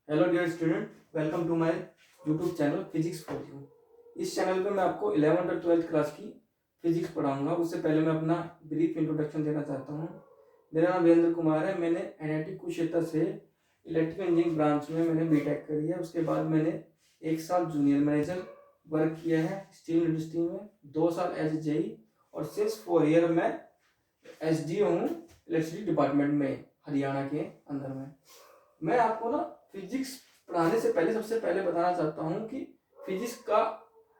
Hello dear student, welcome to my YouTube channel physics for you. इस channel पे मैं आपको 11th और 12th क्लास की फिजिक्स पढ़ाऊंगा। उससे पहले मैं अपना ब्रीफ इंट्रोडक्शन देना चाहता हूँ। मेरा नाम वीरेंद्र कुमार है। मैंने एनआईटी कुरुक्षेत्र से इलेक्ट्रिकल इंजीनियरिंग ब्रांच में मैंने बीटेक करी है। उसके बाद मैंने 1 साल जूनियर मैनेजर वर्क किया है स्टील इंडस्ट्री में, 2 साल एज जेई और सिंस 4 ईयर मैं एसडीओ हूँ इलेक्ट्रिसिटी डिपार्टमेंट में, हरियाणा के अंदर में। मैं आपको ना फिजिक्स पढ़ाने से पहले सबसे पहले बताना चाहता हूँ कि फिजिक्स का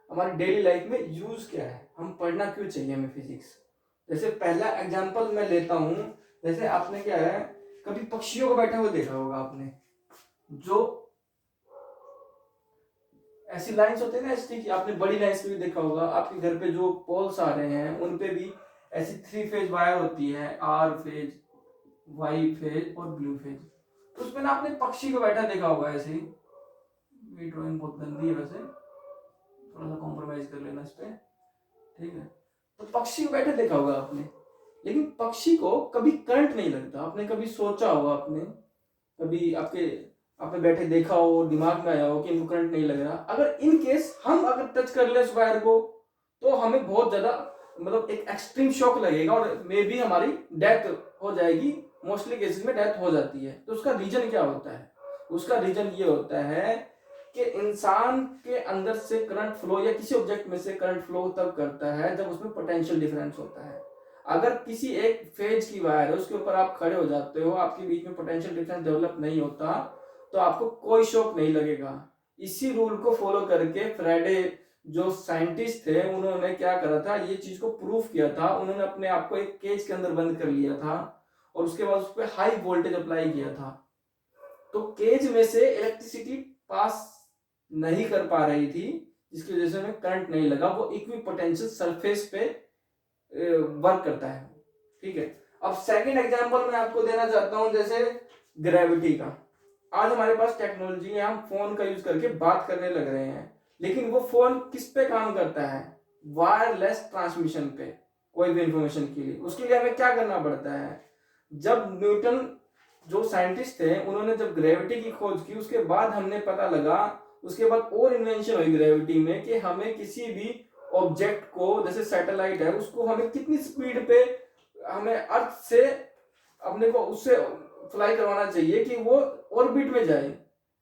हमारी डेली लाइफ में यूज क्या है, हम पढ़ना क्यों चाहिए हमें फिजिक्स। जैसे पहला एग्जांपल मैं लेता हूँ। जैसे आपने क्या है, कभी पक्षियों को बैठे हुए देखा होगा आपने, जो ऐसी लाइंस होती है ना एसटी की, आपने बड़ी लाइंस पे भी देखा होगा। आपके घर पे जो पोल्स आ रहे हैं उन पे भी ऐसी 3 फेज वायर होती है, आर फेज, वाई फेज और ब्लू फेज। तो उसमें ना आपने पक्षी को बैठा देखा होगा ऐसे ही। ये ड्राइंग बहुत गंदी है वैसे, थोड़ा सा कॉम्प्रोमाइज कर लेना इस पे, ठीक है। तो पक्षी को बैठे देखा होगा आपने, लेकिन पक्षी को कभी करंट नहीं लगता। आपने कभी सोचा होगा, आपने कभी आपने बैठे देखा हो, दिमाग में आया हो कि इनको करंट नहीं लग रहा। अगर इन केस हम अगर टच कर ले उस वायर को तो हमें बहुत ज्यादा मतलब एक एक्सट्रीम शॉक लगेगा और मे बी हमारी डेथ हो जाएगी। मोस्टली केसेस में डेथ हो जाती है। तो उसका रीजन क्या होता है? उसका रीजन ये होता है कि इंसान के अंदर से करंट फ्लो या किसी ऑब्जेक्ट में से करंट फ्लो तब करता है जब उसमें पोटेंशियल डिफरेंस होता है। अगर किसी एक फेज की वायर है, उसके ऊपर आप खड़े हो जाते हो, आपके बीच में पोटेंशियल डिफरेंस डेवलप नहीं होता, तो आपको कोई शॉक नहीं लगेगा। इसी रूल को फॉलो करके फ्राइडे जो साइंटिस्ट थे उन्होंने क्या करा था, ये चीज को प्रूफ किया था। उन्होंने अपने आप को एक केज के अंदर बंद कर लिया था और उसके बाद उस पर हाई वोल्टेज अप्लाई किया था। तो केज में से इलेक्ट्रिसिटी पास नहीं कर पा रही थी, जिसकी वजह से हमें करंट नहीं लगा। वो इक्विपोटेंशियल सरफेस पे वर्क करता है, ठीक है। अब सेकंड एग्जांपल मैं आपको देना चाहता हूं, जैसे ग्रेविटी का। आज हमारे पास टेक्नोलॉजी है, हम फोन का यूज करके बात करने लग रहे हैं, लेकिन वो फोन किस पे काम करता है? वायरलेस ट्रांसमिशन पे, कोई भी इंफॉर्मेशन के लिए। उसके लिए हमें क्या करना पड़ता है? जब न्यूटन जो साइंटिस्ट थे उन्होंने जब ग्रेविटी की खोज की, उसके बाद हमने पता लगा, उसके बाद और इन्वेंशन हुई ग्रेविटी में कि हमें किसी भी ऑब्जेक्ट को, जैसे सैटेलाइट है, उसको हमें कितनी स्पीड पे हमें अर्थ से अपने को उससे फ्लाई करवाना चाहिए कि वो ऑर्बिट में जाए।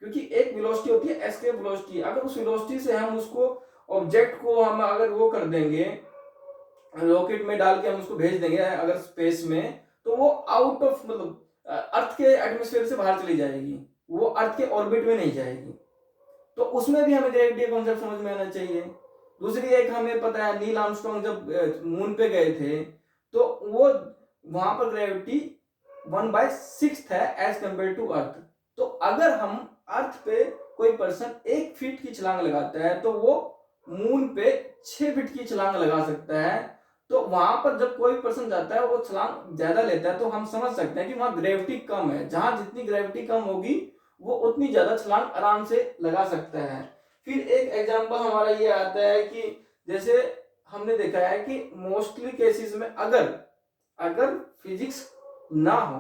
क्योंकि एक वेलोसिटी होती है एस्केप वेलोसिटी, अगर उस वेलोसिटी से हम उसको ऑब्जेक्ट को हम अगर वो कर देंगे, रॉकेट में डाल के हम उसको भेज देंगे अगर स्पेस में, तो वो आउट ऑफ मतलब अर्थ के एटमोस्फेयर से बाहर चली जाएगी, वो अर्थ के ऑर्बिट में नहीं जाएगी। तो उसमें भी हमें ग्रेविटी का कॉन्सेप्ट समझ में आना चाहिए। दूसरी एक हमें पता है, नील आर्मस्ट्रांग जब मून पे गए थे तो वो वहां पर ग्रेविटी 1/6 है एज कंपेयर टू अर्थ। तो अगर हम अर्थ पे कोई पर्सन 1 फीट की छलांग लगाता है तो वो मून पे 6 फीट की छलांग लगा सकता है। तो वहां पर जब कोई पर्सन जाता है वो छलांग ज्यादा लेता है, तो हम समझ सकते हैं कि वहां ग्रेविटी कम है। जहां जितनी ग्रेविटी कम होगी वो उतनी ज्यादा छलांग आराम से लगा सकता है। फिर एक एग्जांपल हमारा ये आता है कि जैसे हमने देखा है कि मोस्टली केसेस में अगर अगर फिजिक्स ना हो,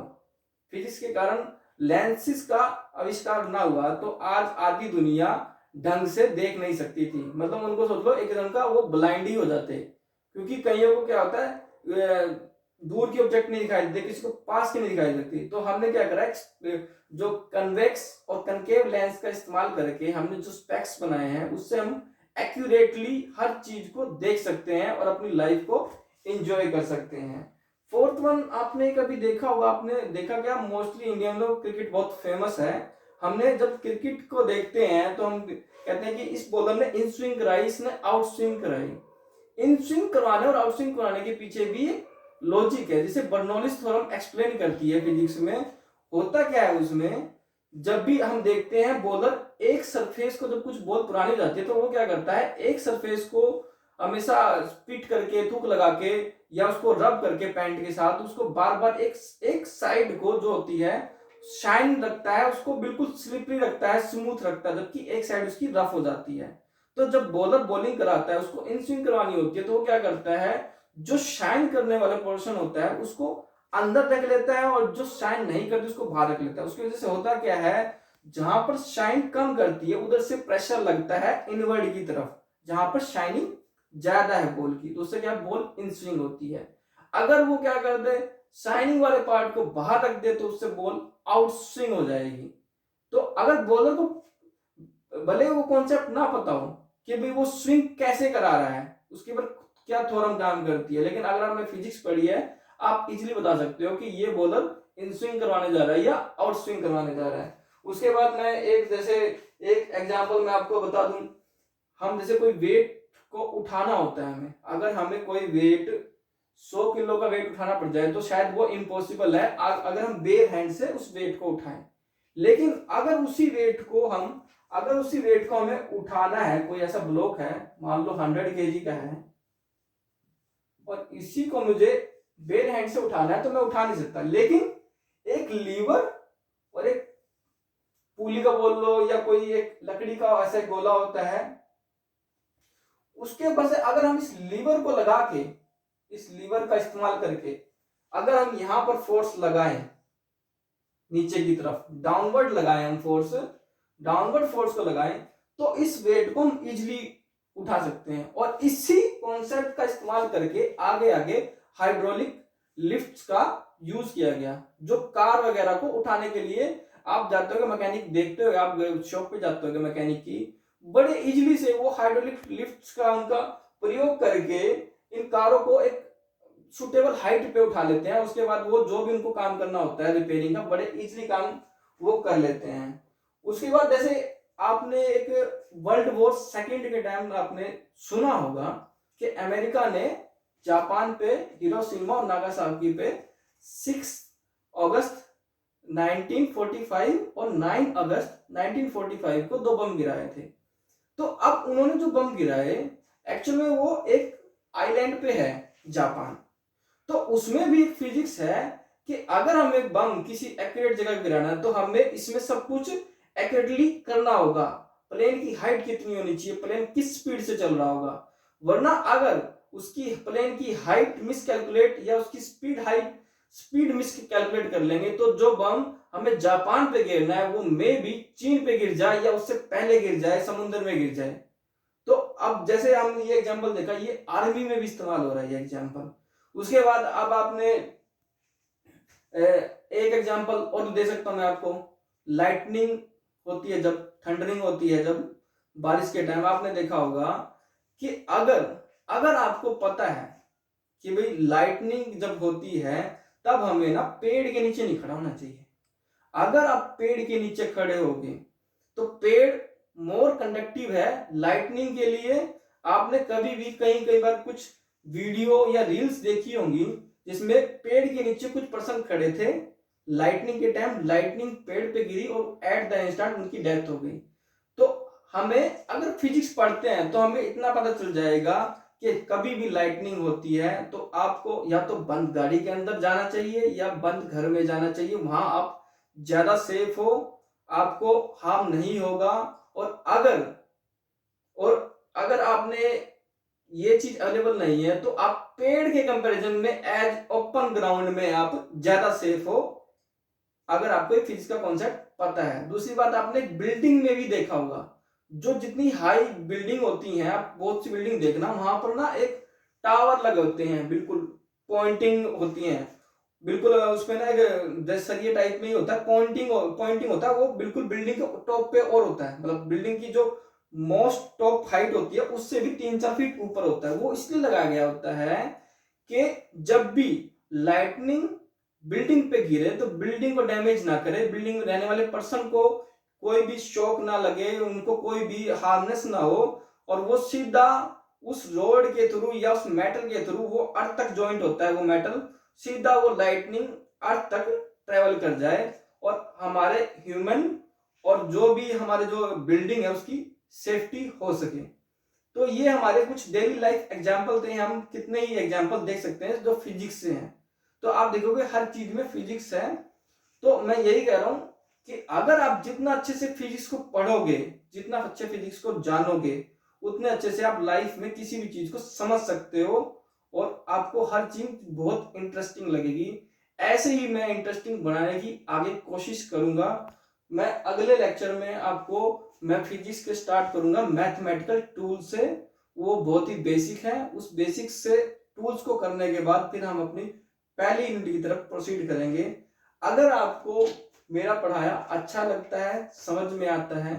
फिजिक्स के कारण लेंसेज का आविष्कार ना हुआ, तो आज आधी दुनिया ढंग से देख नहीं सकती थी। मतलब उनको सोच लो एक रंग का वो ब्लाइंड ही हो जाते। क्योंकि कईयों को क्या होता है, दूर की ऑब्जेक्ट नहीं दिखाई देती, किसी को पास की नहीं दिखाई देती। तो हमने क्या करा, जो कन्वेक्स और कनकेव लेंस का इस्तेमाल करके हमने जो स्पेक्स बनाए हैं, उससे हम एक्यूरेटली हर चीज को देख सकते हैं और अपनी लाइफ को एंजॉय कर सकते हैं। फोर्थ वन, आपने कभी देखा होगा, आपने देखा क्या, मोस्टली इंडियन लोग, क्रिकेट बहुत फेमस है। हमने जब क्रिकेट को देखते हैं तो हम कहते हैं कि इस बॉलर ने इन स्विंग कराई, इसने आउट स्विंग कराई। इन स्विंग करवाने और आउट स्विंग कराने के पीछे भी लॉजिक है, जिसे बर्नौलिस थ्योरम एक्सप्लेन करती है फिजिक्स में। होता क्या है उसमें, जब भी हम देखते हैं बॉलर एक सरफेस को, जब कुछ बॉल पुरानी हो जाती है तो वो क्या करता है, एक सरफेस को हमेशा स्पिट करके, थूक लगा के या उसको रब करके पैंट के साथ, उसको बार बार एक साइड को जो होती है शाइन रखता है, उसको बिल्कुल स्लिपरी रखता है, स्मूथ रखता है, जबकि एक साइड उसकी रफ हो जाती है। तो जब बॉलर बॉलिंग कराता है, उसको इन स्विंग करवानी होती है, तो वो क्या करता है, जो शाइन करने वाला पोर्शन होता है उसको अंदर रख लेता है और जो शाइन नहीं करती उसको बाहर रख लेता है। उसकी वजह से होता क्या है, जहां पर शाइन कम करती है उधर से प्रेशर लगता है इनवर्ड की तरफ, जहां पर शाइनिंग ज्यादा है बॉल की, तो उससे क्या बॉल इन स्विंग होती है। अगर वो क्या कर दे, शाइनिंग वाले पार्ट को बाहर रख दे, तो उससे बॉल आउट स्विंग हो जाएगी। तो अगर बॉलर को भले वो कॉन्सेप्ट ना पता हो कि भाई वो स्विंग कैसे करा रहा है, उसके ऊपर क्या थ्योरम काम करती है, लेकिन अगर आपने फिजिक्स पढ़ी है आप इजीली बता सकते हो कि ये बॉलर इन स्विंग करवाने जा रहा है या आउट स्विंग करवाने जा रहा है। उसके बाद मैं एक एग्जांपल मैं आपको बता दूं। हम जैसे कोई वेट को उठाना होता है, हमें अगर हमें कोई वेट 100 किलो का वेट उठाना पड़ जाए तो शायद वो इम्पॉसिबल है अगर हम बेयर हैंड से उस वेट को उठाएं। लेकिन अगर उसी वेट को हमें उठाना है, कोई ऐसा ब्लॉक है मान लो 100 केजी का है और इसी को मुझे बेयर हैंड से उठाना है, तो मैं उठा नहीं सकता। लेकिन एक लीवर और एक पुली का बोल लो या कोई एक लकड़ी का ऐसा गोला होता है, उसके ऊपर से अगर हम इस लीवर को लगा के, इस लीवर का इस्तेमाल करके अगर हम यहां पर फोर्स लगाएं, नीचे की तरफ डाउनवर्ड लगाएं, हम डाउनवर्ड फोर्स को लगाएं, तो इस वेट को हम इजिली उठा सकते हैं। और इसी कॉन्सेप्ट का इस्तेमाल करके आगे आगे हाइड्रोलिक लिफ्ट्स का यूज किया गया, जो कार वगैरह को उठाने के लिए आप जाते हो मैकेनिक देखते हो, आप शॉप पे जाते हो मैकेनिक की, बड़े इजीली से वो हाइड्रोलिक लिफ्ट्स का उनका प्रयोग करके इन कारों को एक सुटेबल हाइट पे उठा लेते हैं। उसके बाद वो जो भी उनको काम करना होता है रिपेयरिंग का, बड़े इजीली काम वो कर लेते हैं। उसके बाद जैसे आपने एक वर्ल्ड वॉर सेकेंड के टाइम आपने सुना होगा कि अमेरिका ने जापान पे हिरोशिमा और नागासाकी पे 6 अगस्त 1945 और 9 अगस्त 1945 को 2 बम गिराए थे। तो अब उन्होंने जो बम गिराए एक्चुअल में वो एक आइलैंड पे है जापान, तो उसमें भी एक फिजिक्स है कि अगर हमें बम किसी एक्यूरेट जगह गिराना है तो हमें इसमें सब कुछ एक्यूरेटली करना होगा। प्लेन की हाइट कितनी होनी चाहिए, प्लेन किस स्पीड से चल रहा होगा, वरना अगर उसकी प्लेन की हाइट मिस कैलकुलेट या उसकी स्पीड मिस कैलकुलेट कर लेंगे तो जो बम हमें जापान पे गिरना है वो मे भी चीन पे गिर जाए या उससे पहले गिर जाए, समुद्र में गिर जाए। तो अब जैसे हम ये एग्जांपल देखा, ये आर्मी में भी इस्तेमाल हो रहा है ये एग्जांपल। उसके बाद अब आपने एक एग्जांपल और दे सकता हूं मैं आपको। लाइटनिंग होती है जब, थंडरिंग होती है जब बारिश के टाइम, आपने देखा होगा कि अगर अगर आपको पता है कि भाई लाइटनिंग जब होती है तब हमें ना पेड़ के नीचे नहीं खड़ा होना चाहिए। अगर आप पेड़ के नीचे खड़े होगे तो पेड़ मोर कंडक्टिव है लाइटनिंग के लिए। आपने कभी भी कई बार कुछ वीडियो या रील्स देखी होंगी जिसमें पेड़ के नीचे कुछ पर्सन खड़े थे, लाइटनिंग के टाइम लाइटनिंग पेड़ पे गिरी और एट द इंस्टेंट उनकी डेथ हो गई। तो हमें अगर फिजिक्स पढ़ते हैं तो हमें इतना पता चल जाएगा कि कभी भी लाइटनिंग होती है तो आपको या तो बंद गाड़ी के अंदर जाना चाहिए या बंद घर में जाना चाहिए, वहां आप ज्यादा सेफ हो, आपको हार्म नहीं होगा। और अगर आपने ये चीज अवेलेबल नहीं है तो आप पेड़ के कंपैरिजन में एज ओपन ग्राउंड में आप ज्यादा सेफ हो, अगर आपको एक फिजिक्स का कॉन्सेप्ट पता है। दूसरी बात, आपने बिल्डिंग में भी देखा होगा, जो जितनी हाई बिल्डिंग होती हैं, आप बहुत सी बिल्डिंग देखना वहां पर ना एक टावर लगे होते हैं, बिल्कुल पॉइंटिंग होती हैं, बिल्कुल उसमें ना एक सरिये टाइप में ही होता है, पॉइंटिंग होता है, वो बिल्कुल बिल्डिंग के टॉप पे और होता है, मतलब बिल्डिंग की जो मोस्ट टॉप हाइट होती है उससे भी 3-4 फीट ऊपर होता है। वो इसलिए लगाया गया होता है कि जब भी लाइटनिंग बिल्डिंग पे गिरे तो बिल्डिंग को डैमेज ना करे, बिल्डिंग में रहने वाले पर्सन को कोई भी शॉक ना लगे, उनको कोई भी हार्मनेस ना हो, और वो सीधा उस रोड के थ्रू या उस मेटल के थ्रू, वो अर्थ तक ज्वाइंट होता है वो मेटल, सीधा वो लाइटनिंग अर्थ तक ट्रेवल कर जाए और हमारे ह्यूमन और जो भी हमारे जो बिल्डिंग है उसकी सेफ्टी हो सके। तो ये हमारे कुछ डेली लाइफ एग्जाम्पल थे, हम कितने ही एग्जाम्पल देख सकते हैं जो फिजिक्स से हैं। तो आप देखोगे हर चीज में फिजिक्स है। तो मैं यही कह रहा हूं कि अगर आप जितना अच्छे से फिजिक्स को पढ़ोगे, जितना अच्छे फिजिक्स को जानोगे, उतने अच्छे से आप लाइफ में किसी भी चीज को समझ सकते हो और आपको हर चीज बहुत इंटरेस्टिंग लगेगी। ऐसे ही मैं इंटरेस्टिंग बनाने की आगे कोशिश करूंगा। मैं अगले लेक्चर में आपको मैं फिजिक्स के स्टार्ट करूंगा मैथमेटिकल टूल से। वो बहुत ही बेसिक है, उस बेसिक से टूल्स को करने के बाद फिर हम अपनी पहली यूनिट की तरफ प्रोसीड करेंगे। अगर आपको मेरा पढ़ाया अच्छा लगता है, समझ में आता है,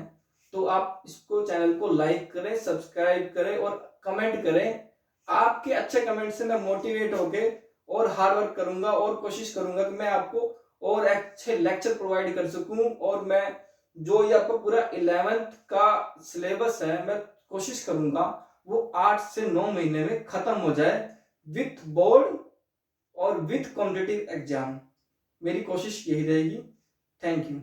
तो आप इसको चैनल को लाइक करें, सब्सक्राइब करें और कमेंट करें। आपके अच्छे कमेंट से मैं मोटिवेट होके और हार्ड वर्क करूंगा और कोशिश करूंगा कि मैं आपको और अच्छे लेक्चर प्रोवाइड कर सकूं। और मैं जो ये आपको पूरा 11th का सिलेबस है, मैं कोशिश करूंगा वो 8 से 9 महीने में खत्म हो जाए विथ बोर्ड और विथ कॉम्पिटिटिव एग्जाम। मेरी कोशिश यही रहेगी। Thank you.